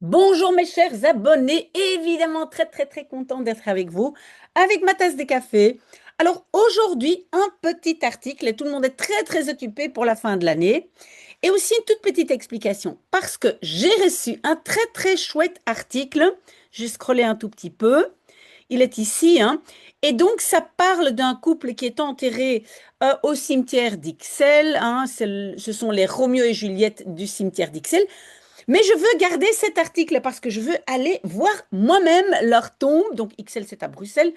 Bonjour mes chers abonnés, évidemment très content d'être avec vous, avec ma tasse de café. Alors aujourd'hui, un petit article, et tout le monde est très occupé pour la fin de l'année, et aussi une toute petite explication, parce que j'ai reçu un très chouette article, j'ai scrollé un tout petit peu, il est ici, hein, et donc ça parle d'un couple qui est enterré au cimetière d'Ixelles, hein, ce sont les Roméo et Juliette du cimetière d'Ixelles. Mais je veux garder cet article parce que je veux aller voir moi-même leur tombe. Donc, XL, c'est à Bruxelles,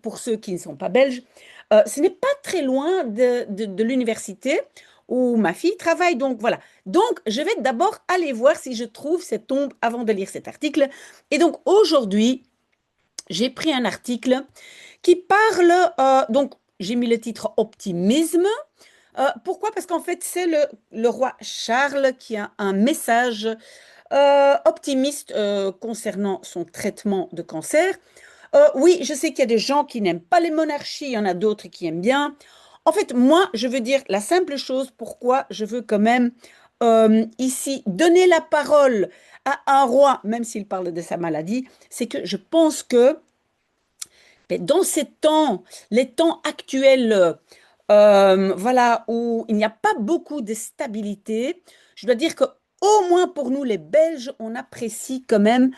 pour ceux qui ne sont pas belges. Ce n'est pas très loin de l'université où ma fille travaille. Donc, voilà. Donc, je vais d'abord aller voir si je trouve cette tombe avant de lire cet article. Et donc, aujourd'hui, j'ai pris un article qui parle, donc, j'ai mis le titre Optimisme. Pourquoi? Parce qu'en fait, c'est le roi Charles qui a un message optimiste concernant son traitement de cancer. Oui, je sais qu'il y a des gens qui n'aiment pas les monarchies, il y en a d'autres qui aiment bien. En fait, moi, je veux dire la simple chose, pourquoi je veux quand même ici donner la parole à un roi, même s'il parle de sa maladie, c'est que je pense que ben, dans ces temps, les temps actuels, voilà, où il n'y a pas beaucoup de stabilité, je dois dire que au moins pour nous, les Belges, on apprécie quand même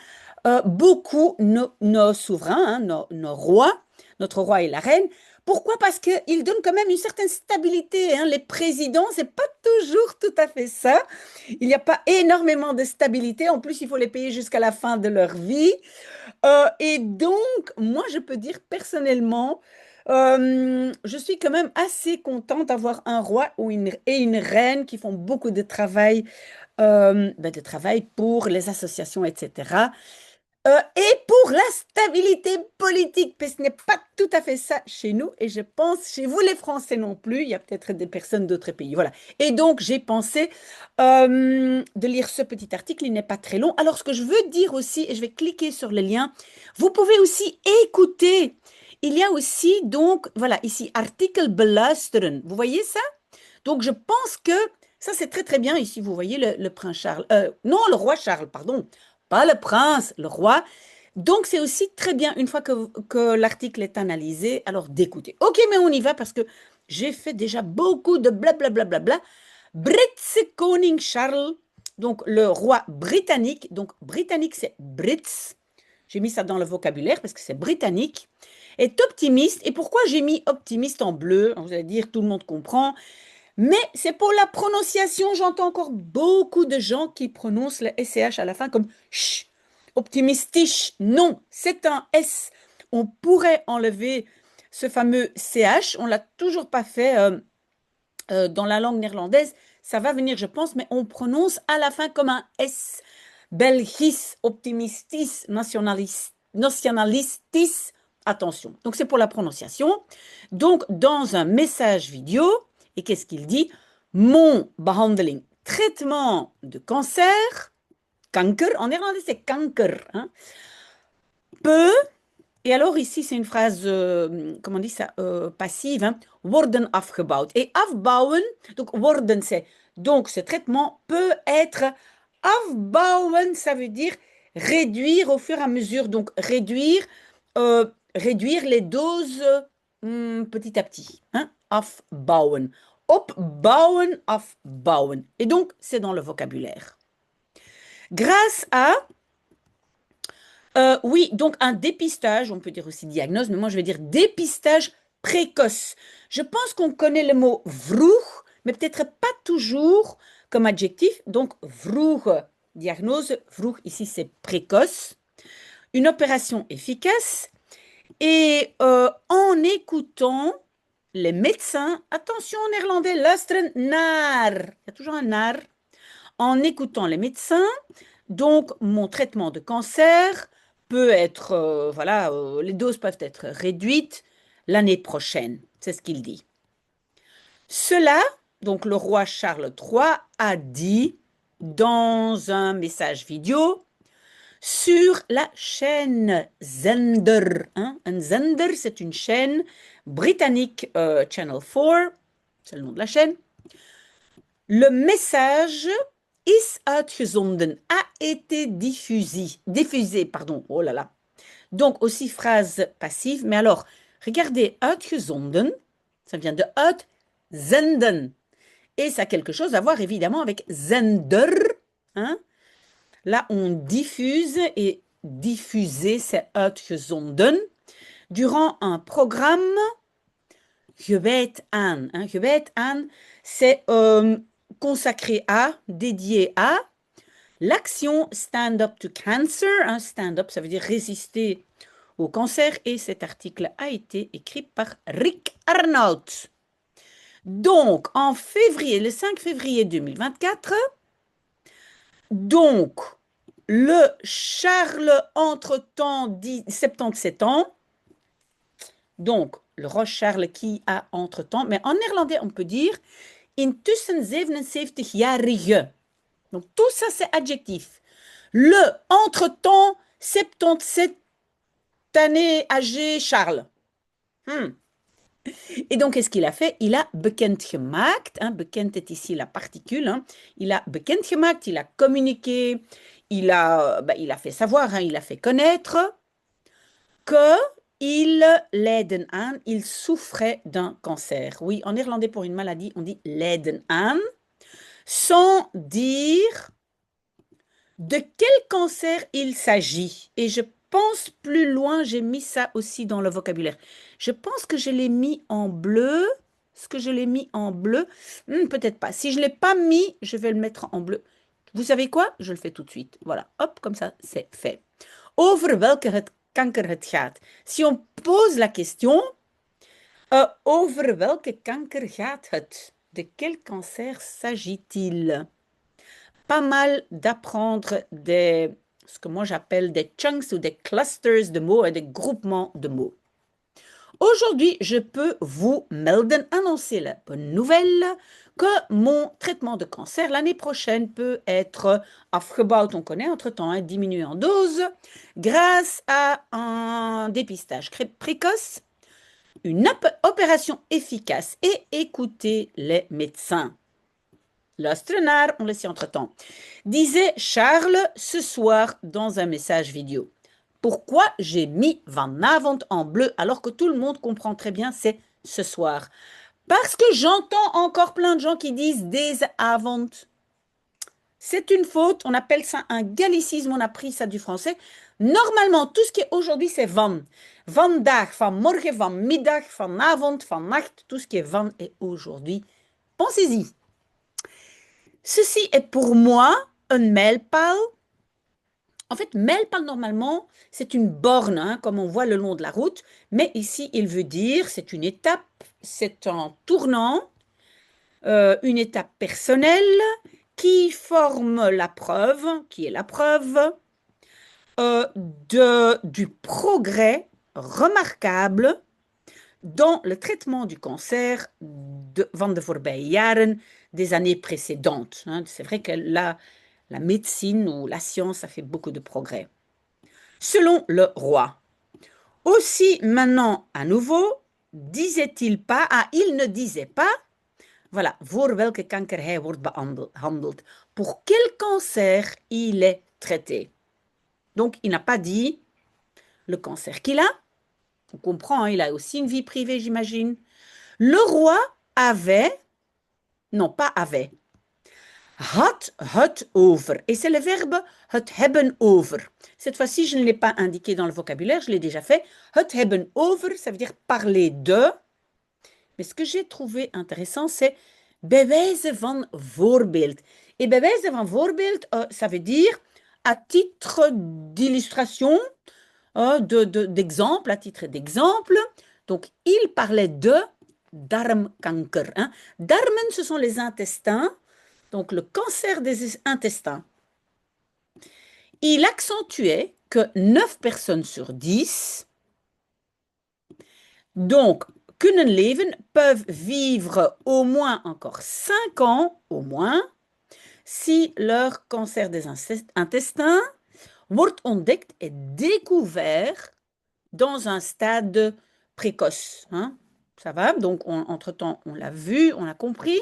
beaucoup nos souverains, hein, nos rois, notre roi et la reine. Pourquoi? Parce qu'ils donnent quand même une certaine stabilité, hein. Les présidents, c'est pas toujours tout à fait ça. Il n'y a pas énormément de stabilité. En plus, il faut les payer jusqu'à la fin de leur vie. Et donc, moi, je peux dire personnellement, je suis quand même assez contente d'avoir un roi et une reine qui font beaucoup de travail pour les associations, etc. Et pour la stabilité politique, parce que ce n'est pas tout à fait ça chez nous, et je pense chez vous les Français non plus, il y a peut-être des personnes d'autres pays, voilà. Et donc j'ai pensé de lire ce petit article, il n'est pas très long. Alors ce que je veux dire aussi, et je vais cliquer sur le lien, vous pouvez aussi écouter. Il y a aussi donc, voilà, ici, article beluisteren. Vous voyez ça? Donc je pense que ça c'est très bien. Ici, vous voyez le prince Charles, non, le roi Charles, pardon. Pas le prince, le roi. Donc, c'est aussi très bien, une fois que l'article est analysé, alors d'écouter. Ok, mais on y va parce que j'ai fait déjà beaucoup de blablabla. Britse Koning Charles, donc le roi britannique. Donc, britannique, c'est Brits. J'ai mis ça dans le vocabulaire parce que c'est britannique. Est optimiste. Et pourquoi j'ai mis optimiste en bleu? Vous allez dire, tout le monde comprend. Mais c'est pour la prononciation. J'entends encore beaucoup de gens qui prononcent le SCH à la fin comme ch, optimistisch. Non, c'est un S. On pourrait enlever ce fameux CH. On ne l'a toujours pas fait dans la langue néerlandaise. Ça va venir, je pense, mais on prononce à la fin comme un S. Belgis, optimistis, nationalistis. Attention. Donc, c'est pour la prononciation. Donc, dans un message vidéo, et qu'est-ce qu'il dit? Mon behandeling, traitement de cancer, kanker, en néerlandais c'est kanker, hein, peut, et alors ici c'est une phrase, comment on dit ça, passive, hein, worden afgebouwd. Et afbouwen, donc worden c'est, donc ce traitement peut être afbouwen, ça veut dire réduire au fur et à mesure, donc réduire les doses petit à petit, hein, afbouwen. Opbouwen, afbouwen. Et donc, c'est dans le vocabulaire. Grâce à, oui, donc un dépistage, on peut dire aussi diagnose, mais moi je vais dire dépistage précoce. Je pense qu'on connaît le mot vroeg, mais peut-être pas toujours comme adjectif. Donc, vroeg, diagnose, vroeg, ici c'est précoce. Une opération efficace. Et en écoutant les médecins, attention en néerlandais, luisteren naar. Il y a toujours un naar. En écoutant les médecins, donc mon traitement de cancer peut être, voilà, les doses peuvent être réduites l'année prochaine. C'est ce qu'il dit. Cela, donc le roi Charles III a dit dans un message vidéo sur la chaîne Zender, hein. Un Zender, c'est une chaîne britannique, Channel 4, c'est le nom de la chaîne. Le message is uitgezonden, a été diffusé, pardon, oh là là. Donc aussi phrase passive, mais alors, regardez, uitgezonden, ça vient de uitzenden. Et ça a quelque chose à voir évidemment avec zender, hein. Là, on diffuse et diffuser, c'est uitgezonden. Durant un programme, gewijd aan. Hein. Gewijd aan, c'est consacré à, dédié à. L'action Stand Up to Cancer, hein, stand up, ça veut dire résister au cancer, et cet article a été écrit par Rick Arnold. Donc, en février, le 5 février 2024, donc, le Charles, entre-temps, 77 ans, donc, le roi Charles qui a entre-temps, mais en néerlandais, on peut dire intussen 77-jarige. Donc, tout ça, c'est adjectif. Le entre-temps, 77 années âgé Charles. Et donc, qu'est-ce qu'il a fait? Il a bekendgemaakt. Hein, bekend est ici la particule. Hein, il a bekendgemaakt, il a communiqué, il a fait savoir, hein, il a fait connaître que il lijden aan, il souffrait d'un cancer. Oui, en néerlandais, pour une maladie, on dit lijden aan, sans dire de quel cancer il s'agit. Et je pense plus loin, j'ai mis ça aussi dans le vocabulaire. Je pense que je l'ai mis en bleu. Est-ce que je l'ai mis en bleu? Peut-être pas. Si je ne l'ai pas mis, je vais le mettre en bleu. Vous savez quoi? Je le fais tout de suite. Voilà, hop, comme ça, c'est fait. Over welke het kanker het gaat. Si on pose la question, over welke kanker gaat het? De quel cancer s'agit-il? Pas mal d'apprendre ce que moi j'appelle des chunks ou des clusters de mots et des groupements de mots. Aujourd'hui, je peux vous melden, annoncer la bonne nouvelle que mon traitement de cancer l'année prochaine peut être afgebouwd, on connaît entre-temps, hein, diminué en dose, grâce à un dépistage précoce, une opération efficace et écouter les médecins. Luister naar, on le sait entre-temps. Disait Charles ce soir dans un message vidéo. Pourquoi j'ai mis vanavond en bleu alors que tout le monde comprend très bien c'est ce soir? Parce que j'entends encore plein de gens qui disent deze avond. C'est une faute, on appelle ça un gallicisme, on a pris ça du français. Normalement, tout ce qui est aujourd'hui, c'est van. Vandaag, vanmorgen, vanmiddag, vanavond, vannacht, tout ce qui est van est aujourd'hui. Pensez-y. Ceci est pour moi un mijlpaal. En fait, mijlpaal, normalement, c'est une borne, hein, comme on voit le long de la route. Mais ici, il veut dire, c'est une étape, c'est un tournant, une étape personnelle qui forme la preuve, qui est la preuve du progrès remarquable dans le traitement du cancer van de voorbije jaren, des années précédentes. Hein. C'est vrai que la médecine ou la science a fait beaucoup de progrès. Selon le roi. Aussi maintenant, à nouveau, disait-il pas, il ne disait pas, voilà, voor welke kanker hij wordt behandeld. Pour quel cancer il est traité. Donc, il n'a pas dit le cancer qu'il a. On comprend, hein, il a aussi une vie privée, j'imagine. Le roi avait, non pas avait, had het over. Et c'est le verbe het hebben over. Cette fois-ci, je ne l'ai pas indiqué dans le vocabulaire, je l'ai déjà fait. Het hebben over, ça veut dire parler de. Mais ce que j'ai trouvé intéressant, c'est bewijzen van voorbeeld. Et bewijzen van voorbeeld, ça veut dire à titre d'illustration, d'exemple, à titre d'exemple. Donc, il parlait de darmkanker. Hein. Darmen, ce sont les intestins. Donc, le cancer des intestins. Il accentuait que 9 personnes sur 10, donc, kunnen leven, peuvent vivre au moins encore 5 ans, au moins, si leur cancer des intestins wordt ontdekt et découvert dans un stade précoce. Hein. Ça va? Donc, entre-temps, on l'a vu, on l'a compris.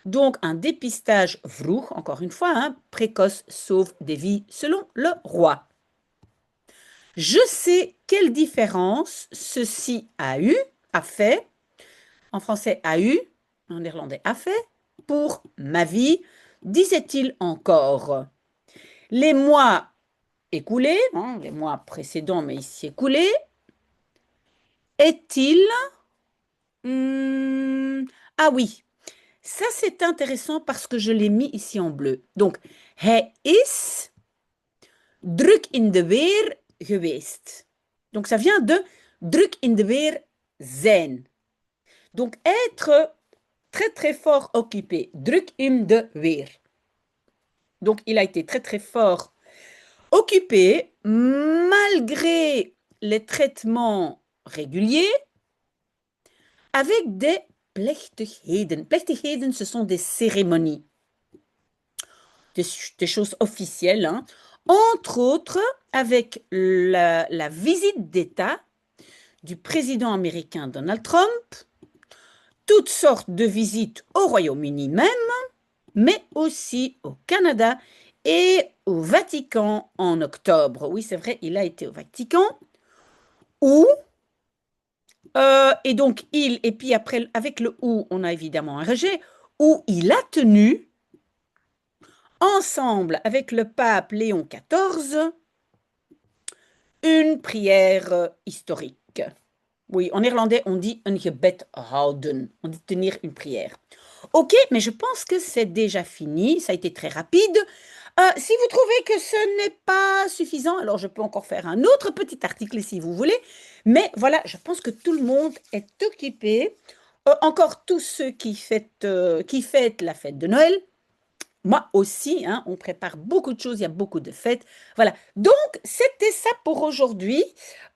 Donc, un dépistage vroeg, encore une fois, hein, précoce sauve des vies selon le roi. Je sais quelle différence ceci a fait, en français a eu, en néerlandais a fait, pour ma vie, disait-il encore. Les mois écoulés, hein, les mois précédents, mais ici écoulés, est-il... ah oui, ça c'est intéressant parce que je l'ai mis ici en bleu. Donc, hij is druk in de weer geweest. Donc, ça vient de druk in de weer zijn. Donc, être très très fort occupé. Druk in de weer. Donc, il a été très très fort occupé malgré les traitements réguliers avec des plechtigheden. Plechtigheden, ce sont des cérémonies, des choses officielles, hein. Entre autres avec la visite d'État du président américain Donald Trump, toutes sortes de visites au Royaume-Uni même, mais aussi au Canada et au Vatican en octobre. Oui, c'est vrai, il a été au Vatican, où, et donc il, et puis après, avec le où, on a évidemment un rejet, où il a tenu, ensemble avec le pape Léon XIV, une prière historique. Oui, en néerlandais, on dit un gebed houden. On dit tenir une prière. Ok, mais je pense que c'est déjà fini. Ça a été très rapide. Si vous trouvez que ce n'est pas suffisant, alors je peux encore faire un autre petit article si vous voulez. Mais voilà, je pense que tout le monde est occupé. Encore tous ceux qui fêtent la fête de Noël. Moi aussi, hein, on prépare beaucoup de choses, il y a beaucoup de fêtes. Voilà. Donc, c'était ça pour aujourd'hui.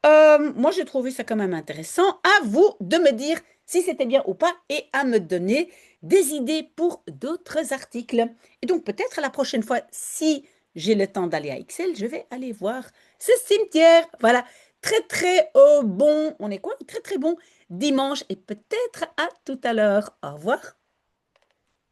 Moi, j'ai trouvé ça quand même intéressant. À vous de me dire si c'était bien ou pas et à me donner des idées pour d'autres articles. Et donc, peut-être la prochaine fois, si j'ai le temps d'aller à Excel, je vais aller voir ce cimetière. Voilà. Très, très bon. On est quoi? Très, très bon dimanche et peut-être à tout à l'heure. Au revoir.